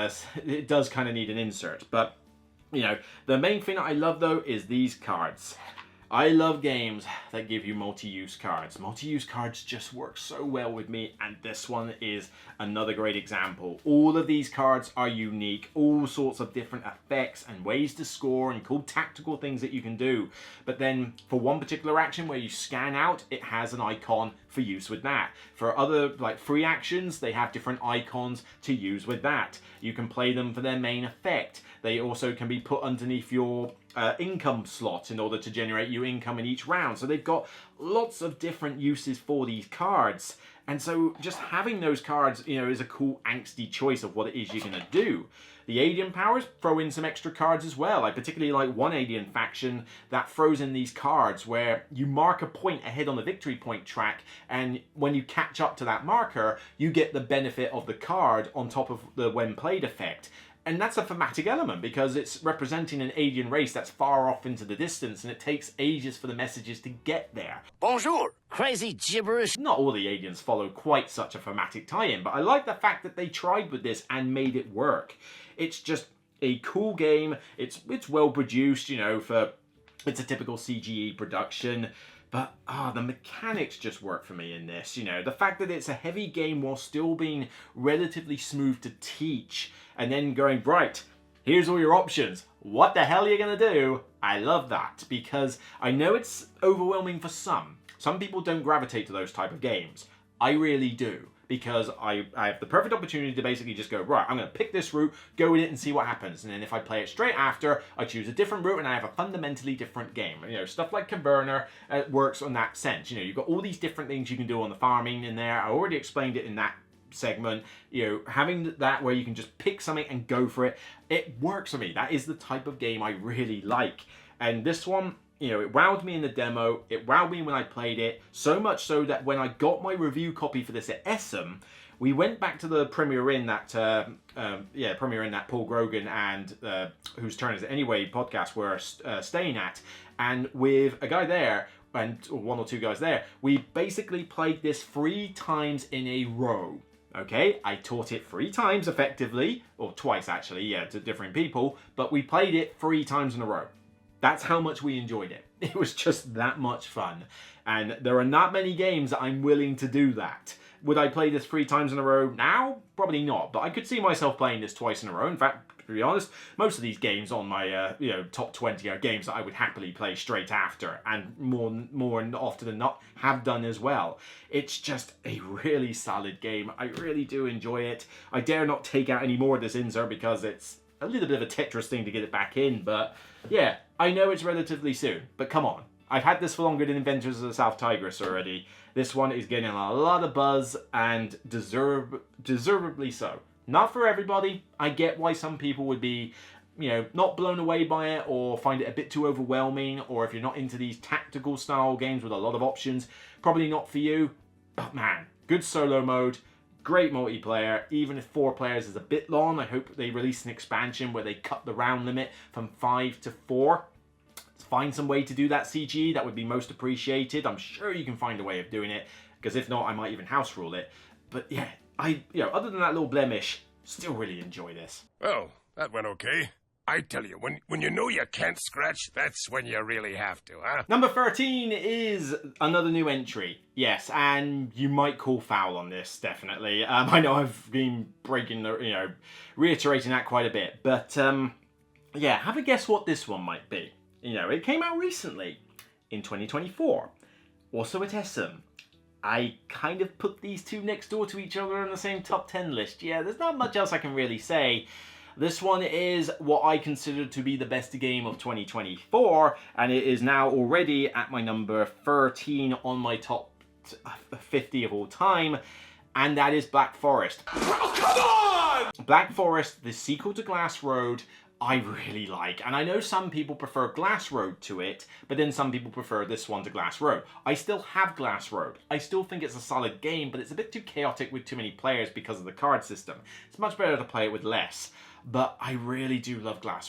It does kind of need an insert. But, the main thing that I love, though, is these cards. I love games that give you multi-use cards. Multi-use cards just work so well with me, and this one is another great example. All of these cards are unique, all sorts of different effects and ways to score and cool tactical things that you can do. But then for one particular action where you scan out, it has an icon for use with that. For other free actions, they have different icons to use with that. You can play them for their main effect. They also can be put underneath your income slot in order to generate you income in each round. So they've got lots of different uses for these cards. And so just having those cards, is a cool angsty choice of what it is you're going to do. The alien powers throw in some extra cards as well. I particularly like one alien faction that throws in these cards where you mark a point ahead on the victory point track, and when you catch up to that marker, you get the benefit of the card on top of the when played effect. And that's a thematic element because it's representing an alien race that's far off into the distance, and it takes ages for the messages to get there. Bonjour! Crazy gibberish. Not all the aliens follow quite such a thematic tie-in, but I like the fact that they tried with this and made it work. It's just a cool game. It's well produced, it's a typical CGE production. But the mechanics just work for me in this. The fact that it's a heavy game while still being relatively smooth to teach, and then going, right, here's all your options. What the hell are you going to do? I love that, because I know it's overwhelming for some. Some people don't gravitate to those type of games. I really do, because I have the perfect opportunity to basically just go, right, I'm going to pick this route, go with it and see what happens. And then if I play it straight after, I choose a different route and I have a fundamentally different game. Stuff like Caverna works on that sense. You've got all these different things you can do on the farming in there. I already explained it in that segment. Having that where you can just pick something and go for it, it works for me. That is the type of game I really like. And this one, it wowed me in the demo, it wowed me when I played it, so much so that when I got my review copy for this at Essen, we went back to the Premier Inn that Paul Grogan and Whose Turn Is It Anyway podcast were staying at, and with a guy there, and one or two guys there, we basically played this 3 times in a row. Okay, I taught it 3 times effectively, or twice actually, to different people, but we played it 3 times in a row. That's how much we enjoyed it. It was just that much fun. And there are not many games that I'm willing to do that. Would I play this 3 times in a row now? Probably not, but I could see myself playing this twice in a row. In fact, to be honest, most of these games on my top 20 are games that I would happily play straight after, and more often than not have done as well. It's just a really solid game. I really do enjoy it. I dare not take out any more of this insert because it's a little bit of a Tetris thing to get it back in, but yeah, I know it's relatively soon, but come on. I've had this for longer than Inventors of the South Tigris already. This one is getting a lot of buzz, and deservedly so. Not for everybody. I get why some people would be, not blown away by it or find it a bit too overwhelming, or if you're not into these tactical style games with a lot of options, probably not for you. But man, good solo mode, great multiplayer. Even if 4 players is a bit long, I hope they release an expansion where they cut the round limit from 5 to 4. Find some way to do that CG, that would be most appreciated. I'm sure you can find a way of doing it, because if not, I might even house rule it. But yeah, other than that little blemish, still really enjoy this. Oh, that went okay. I tell you, when you know you can't scratch, that's when you really have to, huh? Number 13 is another new entry. Yes, and you might call foul on this, definitely. I know I've been reiterating that quite a bit, but yeah, have a guess what this one might be. It came out recently. in 2024. Also at Essen. I kind of put these two next door to each other in the same top 10 list. Yeah, there's not much else I can really say. This one is what I consider to be the best game of 2024, and it is now already at my number 13 on my top 50 of all time, and that is Black Forest. Oh, come on! Black Forest, the sequel to Glass Road, I really like, and I know some people prefer Glass Road to it, but then some people prefer this one to Glass Road. I still have Glass Road. I still think it's a solid game, but it's a bit too chaotic with too many players because of the card system. It's much better to play it with less. But I really do love Black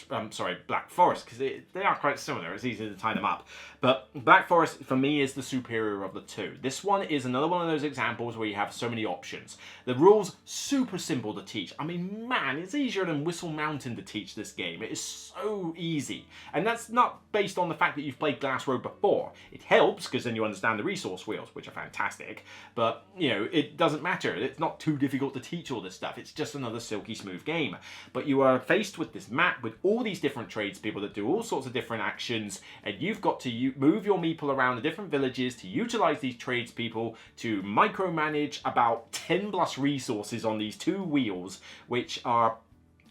Forest, because they are quite similar. It's easy to tie them up. But Black Forest, for me, is the superior of the two. This one is another one of those examples where you have so many options. The rules, super simple to teach. I mean, man, it's easier than Whistle Mountain to teach this game. It is so easy. And that's not based on the fact that you've played Glass Road before. It helps, because then you understand the resource wheels, which are fantastic. But, you know, it doesn't matter. It's not too difficult to teach all this stuff. It's just another silky smooth game. But you are faced with this map with all these different tradespeople that do all sorts of different actions, and you've got to move your meeple around the different villages to utilize these tradespeople to micromanage about 10 plus resources on these two wheels, which are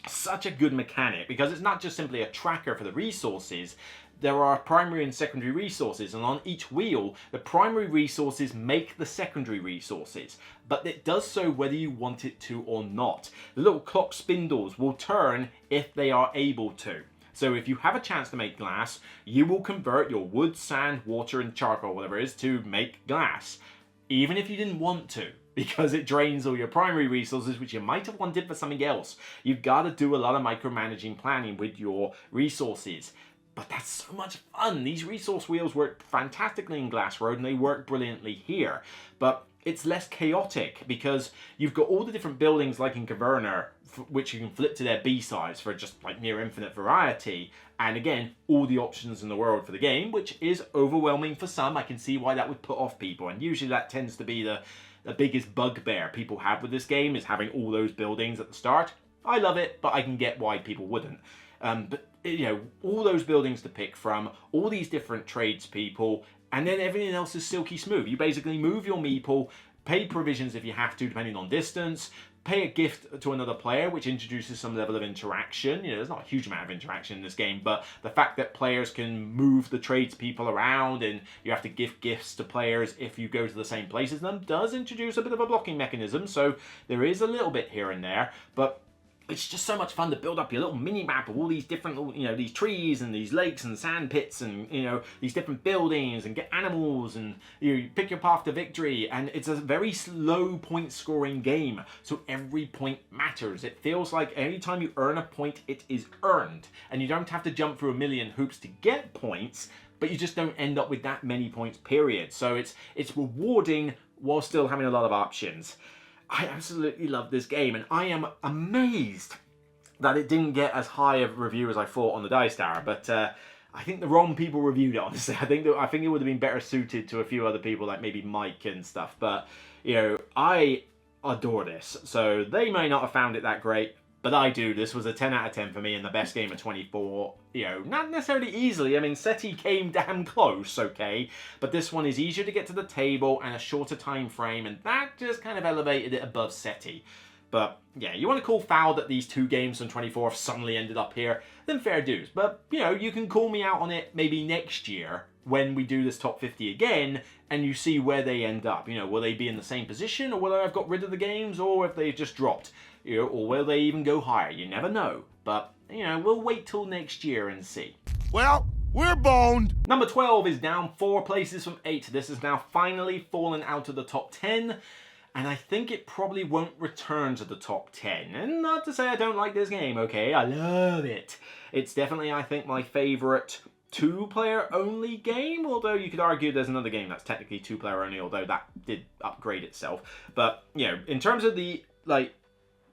such a good mechanic because it's not just simply a tracker for the resources. There are primary and secondary resources, and on each wheel, the primary resources make the secondary resources, but it does so whether you want it to or not. The little clock spindles will turn if they are able to. So if you have a chance to make glass, you will convert your wood, sand, water, and charcoal, whatever it is, to make glass, even if you didn't want to, because it drains all your primary resources, which you might have wanted for something else. You've got to do a lot of micromanaging planning with your resources. But that's so much fun. These resource wheels work fantastically in Glass Road, and they work brilliantly here. But it's less chaotic because you've got all the different buildings like in Caverna, which you can flip to their B-sides for just like near infinite variety. And again, all the options in the world for the game, which is overwhelming for some. I can see why that would put off people. And usually that tends to be the biggest bugbear people have with this game, is having all those buildings at the start. I love it, but I can get why people wouldn't. But you know, all those buildings to pick from, all these different tradespeople, and then everything else is silky smooth. You basically move your meeple, pay provisions if you have to, depending on distance, pay a gift to another player, which introduces some level of interaction. You know, there's not a huge amount of interaction in this game, but the fact that players can move the tradespeople around and you have to give gifts to players if you go to the same place as them does introduce a bit of a blocking mechanism. So there is a little bit here and there, but it's just so much fun to build up your little mini map of all these different, you know, these trees and these lakes and sand pits and, you know, these different buildings, and get animals, and you pick your path to victory. And it's a very slow point scoring game, so every point matters. It feels like every time you earn a point, it is earned, and you don't have to jump through a million hoops to get points, but you just don't end up with that many points, period. So it's rewarding while still having a lot of options. I absolutely love this game, and I am amazed that it didn't get as high a review as I thought on the Dice Tower, but I think the wrong people reviewed it, honestly. I think it would have been better suited to a few other people, like maybe Mike and stuff, but, you know, I adore this, so they may not have found it that great, but I do. This was a 10 out of 10 for me, and the best game of 24. You know, not necessarily easily. I mean, SETI came damn close, okay? But this one is easier to get to the table and a shorter time frame, and that just kind of elevated it above SETI. But, yeah, you want to call foul that these two games from 24 have suddenly ended up here, then fair dues. But, you know, you can call me out on it maybe next year when we do this top 50 again, and you see where they end up. You know, will they be in the same position, or will I have got rid of the games, or if they've just dropped? You know, or will they even go higher? You never know. But, you know, we'll wait till next year and see. Well, we're boned. Number 12 is down 4 places from 8. This has now finally fallen out of the top 10. And I think it probably won't return to the top 10. And not to say I don't like this game, okay? I love it. It's definitely, I think, my favourite 2-player only game, although you could argue there's another game that's technically 2-player only, although that did upgrade itself. But, you know, in terms of the, like,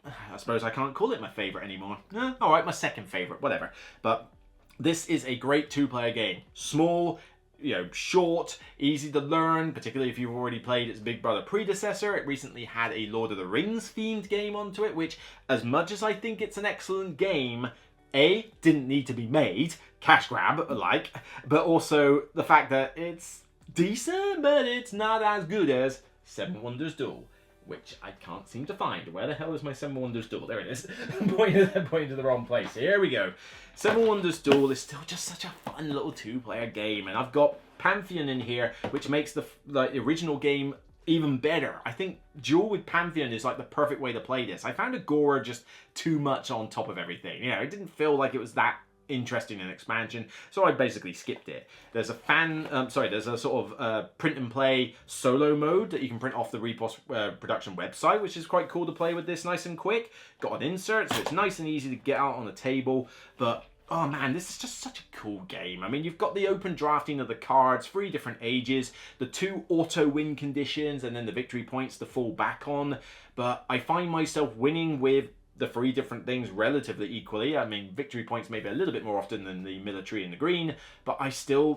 I suppose I can't call it my favourite anymore. Alright, my second favourite, whatever. But this is a great 2-player game. Small, you know, short, easy to learn, particularly if you've already played its Big Brother predecessor. It recently had a Lord of the Rings themed game onto it, which, as much as I think it's an excellent game, A, didn't need to be made, cash grab, like, but also the fact that it's decent, but it's not as good as Seven Wonders Duel, which I can't seem to find. Where the hell is my Seven Wonders Duel? There it is. Pointing to the wrong place. Here we go. Seven Wonders Duel is still just such a fun little two-player game, and I've got Pantheon in here, which makes the original game even better. I think Duel with Pantheon is like the perfect way to play this. I found Agora just too much on top of everything. You know, it didn't feel like it was that interesting an expansion, so I basically skipped it. There's a there's a sort of print and play solo mode that you can print off the Repos production website, which is quite cool to play with this nice and quick. Got an insert, so it's nice and easy to get out on the table, but oh man, this is just such a cool game. I mean, you've got the open drafting of the cards, 3 different ages, the 2 auto win conditions, and then the victory points to fall back on, but I find myself winning with the 3 different things relatively equally. I mean, victory points maybe a little bit more often than the military and the green, but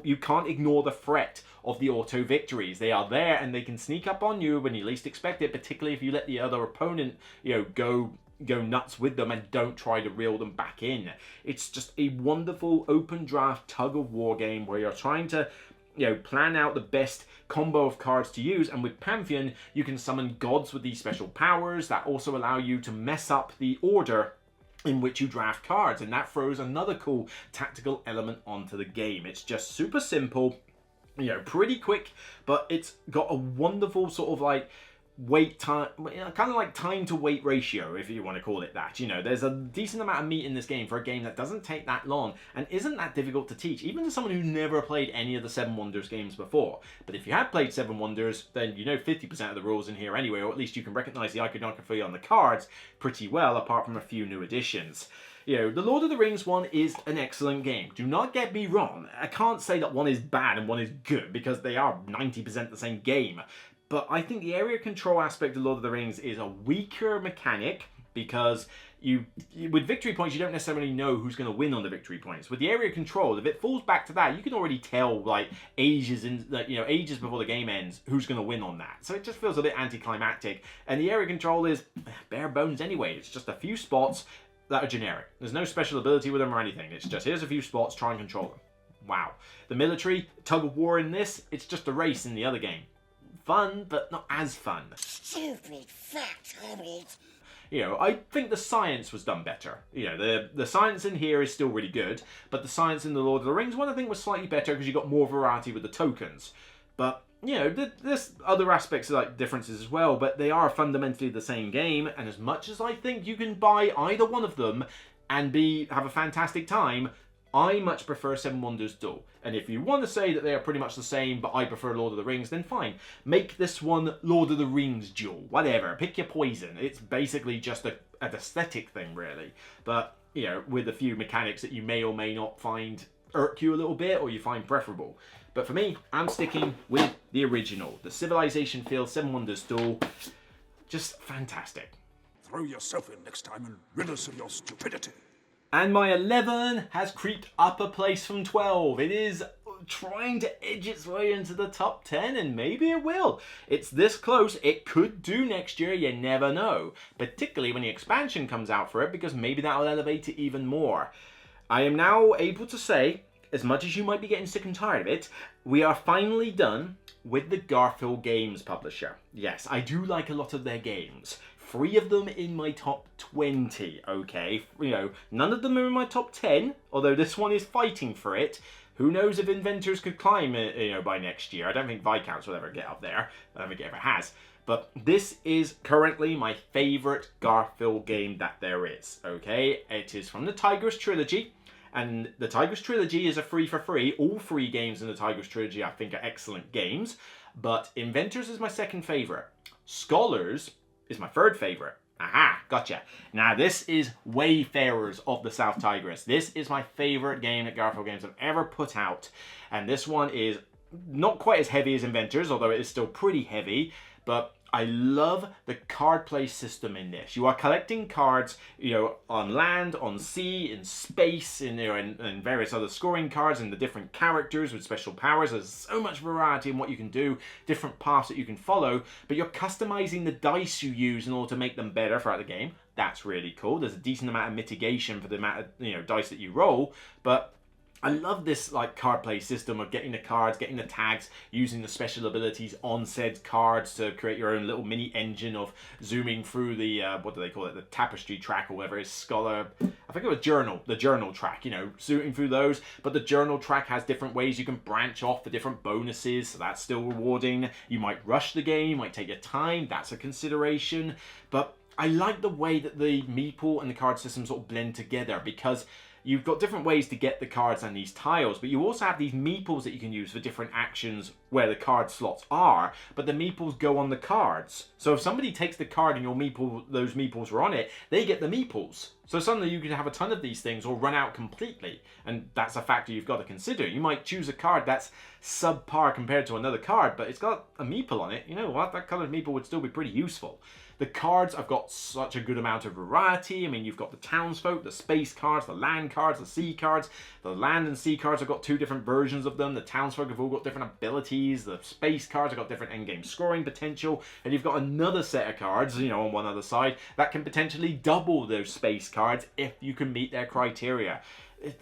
you can't ignore the threat of the auto victories. They are there and they can sneak up on you when you least expect it, particularly if you let the other opponent, you know, go nuts with them and don't try to reel them back in. It's just a wonderful open draft tug of war game where you're trying to, you know, plan out the best combo of cards to use, and with Pantheon you can summon gods with these special powers that also allow you to mess up the order in which you draft cards, and that throws another cool tactical element onto the game. It's just super simple, you know, pretty quick, but it's got a wonderful sort of like wait time, kind of like time to wait ratio, if you want to call it that. You know, there's a decent amount of meat in this game for a game that doesn't take that long and isn't that difficult to teach, even to someone who never played any of the Seven Wonders games before. But if you have played Seven Wonders, then you know 50% of the rules in here anyway, or at least you can recognize the iconography on the cards pretty well, apart from a few new additions. You know, the Lord of the Rings one is an excellent game. Do not get me wrong. I can't say that one is bad and one is good, because they are 90% the same game. But I think the area control aspect of Lord of the Rings is a weaker mechanic, because with victory points, you don't necessarily know who's going to win on the victory points. With the area control, if it falls back to that, you can already tell, like, ages before the game ends, who's going to win on that. So it just feels a bit anticlimactic. And the area control is bare bones anyway. It's just a few spots that are generic. There's no special ability with them or anything. It's just, here's a few spots, try and control them. Wow. The military, tug of war in this, it's just a race in the other game. Fun, but not as fun. Stupid fat hobbit. You know, I think the science was done better. You know, the science in here is still really good, but the science in the Lord of the Rings one I think was slightly better because you got more variety with the tokens. But, you know, there's other aspects of like differences as well, but they are fundamentally the same game, and as much as I think you can buy either one of them and have a fantastic time, I much prefer Seven Wonders Duel. And if you want to say that they are pretty much the same, but I prefer Lord of the Rings, then fine. Make this one Lord of the Rings Duel. Whatever. Pick your poison. It's basically just an aesthetic thing, really. But, you know, with a few mechanics that you may or may not find irk you a little bit, or you find preferable. But for me, I'm sticking with the original. The Civilization feel, Seven Wonders Duel. Just fantastic. Throw yourself in next time and rid us of your stupidity. And my 11 has creeped up a place from 12. It is trying to edge its way into the top 10, and maybe it will. It's this close. It could do next year. You never know. Particularly when the expansion comes out for it, because maybe that'll elevate it even more. I am now able to say, as much as you might be getting sick and tired of it, we are finally done with the Garfield Games publisher. Yes, I do like a lot of their games. 3 of them in my top 20, okay? You know, none of them are in my top 10, although this one is fighting for it. Who knows if Inventors could climb it, you know, by next year. I don't think Viscounts will ever get up there. I don't think it ever has. But this is currently my favourite Garfield game that there is, okay? It is from the Tigris Trilogy, and the Tigris Trilogy is a free for free. All 3 games in the Tigris Trilogy I think are excellent games, but Inventors is my second favourite. Scholars is my third favourite. Aha, gotcha. Now this is Wayfarers of the South Tigris. This is my favourite game that Garfield Games have ever put out. And this one is not quite as heavy as Inventors, although it is still pretty heavy. But I love the card play system in this. You are collecting cards, you know, on land, on sea, in space, in, you know, and various other scoring cards, and the different characters with special powers. There's so much variety in what you can do, different paths that you can follow, but you're customizing the dice you use in order to make them better throughout the game. That's really cool. There's a decent amount of mitigation for the amount of, you know, dice that you roll, but I love this like card play system of getting the cards, getting the tags, using the special abilities on said cards to create your own little mini engine of zooming through the, what do they call it, the tapestry track or whatever it is, scholar, I think it was the journal track, you know, zooming through those. But the journal track has different ways you can branch off for different bonuses, so that's still rewarding. You might rush the game, you might take your time, that's a consideration. But I like the way that the Meeple and the card system sort of blend together, because you've got different ways to get the cards and these tiles, but you also have these meeples that you can use for different actions where the card slots are, but the meeples go on the cards. So if somebody takes the card and your meeple, those meeples are on it, they get the meeples. So suddenly you can have a ton of these things or run out completely, and that's a factor you've got to consider. You might choose a card that's subpar compared to another card, but it's got a meeple on it. You know what? That colored meeple would still be pretty useful. The cards have got such a good amount of variety. I mean, you've got the townsfolk, the space cards, the land cards, the sea cards. The land and sea cards have got two different versions of them. The townsfolk have all got different abilities. The space cards have got different endgame scoring potential. And you've got another set of cards, you know, on one other side that can potentially double those space cards if you can meet their criteria.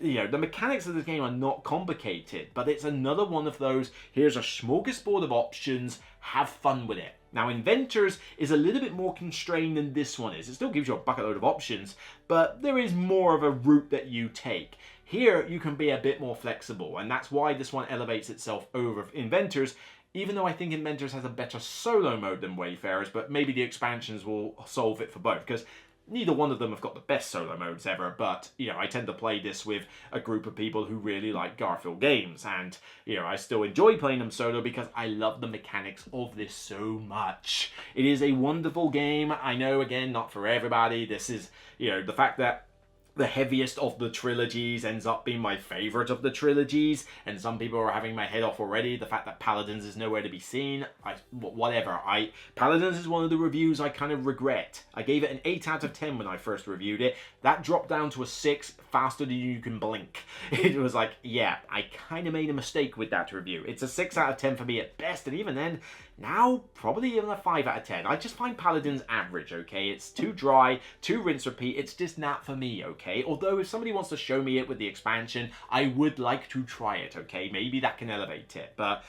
You know, the mechanics of this game are not complicated, but it's another one of those, here's a smorgasbord of options, have fun with it. Now, Inventors is a little bit more constrained than this one is. It still gives you a bucket load of options, but there is more of a route that you take. Here, you can be a bit more flexible, and that's why this one elevates itself over Inventors, even though I think Inventors has a better solo mode than Wayfarers, but maybe the expansions will solve it for both, because neither one of them have got the best solo modes ever, but, you know, I tend to play this with a group of people who really like Garfield games, and, you know, I still enjoy playing them solo because I love the mechanics of this so much. It is a wonderful game. I know, again, not for everybody. This is, you know, the fact that the heaviest of the trilogies ends up being my favorite of the trilogies, and some people are having my head off already. The fact that Paladins is nowhere to be seen, whatever. Paladins is one of the reviews I kind of regret. I gave it an 8 out of 10 when I first reviewed it. That dropped down to a 6 faster than you can blink. It was like, yeah, I kind of made a mistake with that review. It's a 6 out of 10 for me at best, and even then, now, probably even a 5 out of 10. I just find Paladins average, okay? It's too dry, too rinse repeat. It's just not for me, okay? Although if somebody wants to show me it with the expansion, I would like to try it, okay? Maybe that can elevate it, but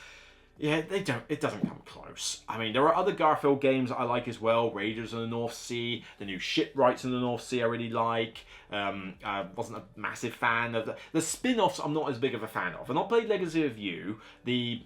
yeah, it doesn't come close. I mean, there are other Garfield games I like as well. Raiders of the North Sea, the new Shipwrights in the North Sea I really like. I wasn't a massive fan of the spin-offs. I'm not as big of a fan of. I've not played Legacy of You. The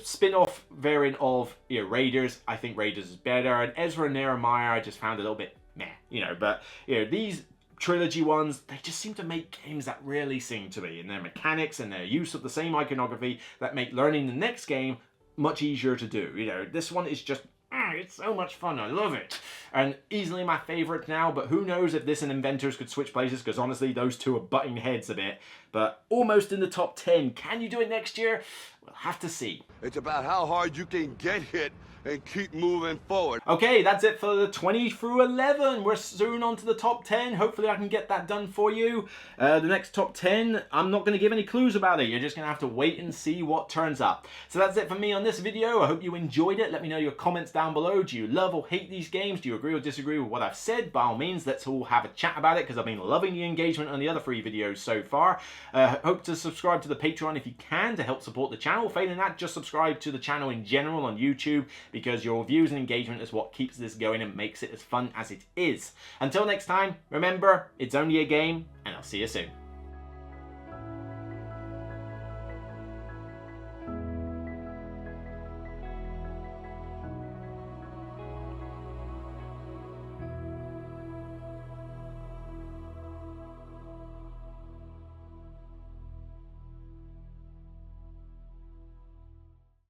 spin-off variant of, you know, Raiders, I think Raiders is better, and Ezra and Nehemiah I just found a little bit meh, you know, but, you know, these trilogy ones, they just seem to make games that really sing to me, and their mechanics and their use of the same iconography that make learning the next game much easier to do. You know, this one is just, it's so much fun, I love it, and easily my favorite now, but who knows if this and Inventors could switch places, because honestly those two are butting heads a bit, but almost in the top 10. Can you do it next year? We'll have to see. It's about how hard you can get hit and keep moving forward. Okay, that's it for the 20 through 11. We're soon on to the top 10. Hopefully I can get that done for you. The next top 10, I'm not going to give any clues about it. You're just going to have to wait and see what turns up. So that's it for me on this video. I hope you enjoyed it. Let me know your comments down below. Do you love or hate these games? Do you agree or disagree with what I've said? By all means, let's all have a chat about it, because I've been loving the engagement on the other 3 videos so far. Hope to subscribe to the Patreon if you can to help support the channel. Failing that, just subscribe to the channel in general on YouTube, because your views and engagement is what keeps this going and makes it as fun as it is. Until next time, remember, it's only a game, and I'll see you soon.